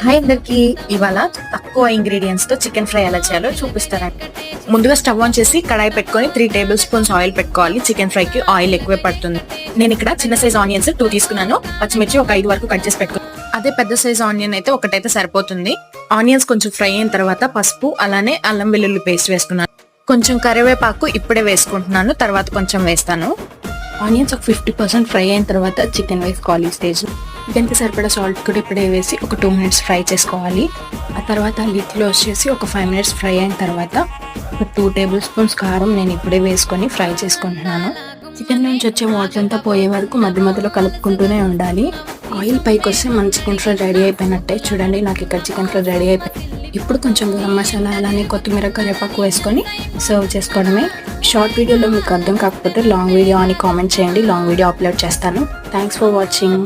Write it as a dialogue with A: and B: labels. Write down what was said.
A: Hi అందరికి, ఇవాళ తక్కువ ఇంగ్రీడియంట్స్ తో చికెన్ ఫ్రై ఎలా చేయాలో చూపిస్తారండి. ముందుగా స్టవ్ ఆన్ చేసి కడాయి పెట్టుకొని 3 టేబుల్ స్పూన్స్ ఆయిల్ పెట్టుకోవాలి. చికెన్ ఫ్రై కి ఆయిల్ ఎక్కువే పడుతుంది. నేను ఇక్కడ చిన్న సైజ్ ఆనియన్స్ 2 తీసుకున్నాను. పచ్చిమిర్చి ఒక 5 వరకు కట్ చేసి పెట్టుకున్నాను. అదే పెద్ద సైజ్ ఆనియన్ అయితే ఒకటైతే సరిపోతుంది. ఆనియన్స్ కొంచెం ఫ్రై అయిన తర్వాత పసుపు అలానే అల్లం వెల్లుల్లి పేస్ట్ వేసుకున్నాను. కొంచెం కరివేపాకు ఇప్పుడే వేసుకుంటున్నాను, తర్వాత కొంచెం వేస్తాను. ఆనియన్స్ ఒక 50% ఫ్రై అయిన తర్వాత చికెన్ వేసుకోవాలి. ఈ స్టేజ్ చికెన్కి సరిపడా సాల్ట్ కూడా ఇప్పుడే వేసి ఒక 2 మినిట్స్ ఫ్రై చేసుకోవాలి. ఆ తర్వాత లిడ్ క్లోజ్ చేసి ఒక 5 మినిట్స్ ఫ్రై అయిన తర్వాత ఒక 2 టేబుల్ స్పూన్స్ కారం నేను ఇప్పుడే వేసుకొని ఫ్రై చేసుకుంటున్నాను. చికెన్ నుంచి వచ్చే వాటర్ అంతా పోయే వరకు మధ్య మధ్యలో కలుపుకుంటూనే ఉండాలి. ఆయిల్ పైకి వస్తే మన చికెన్ ఫ్రై రెడీ అయిపోయినట్టే. చూడండి, నాకు ఇక్కడ చికెన్ ఫ్రై రెడీ అయిపోయింది. ఇప్పుడు కొంచెం గరం మసాలా అలానే కొత్తిమీర కరివేపాకు వేసుకొని సర్వ్ చేసుకోవడమే. షార్ట్ వీడియోలో మీకు అర్థం కాకపోతే లాంగ్ వీడియో అని కామెంట్ చేయండి, లాంగ్ వీడియో అప్లోడ్ చేస్తాను. Thanks for watching.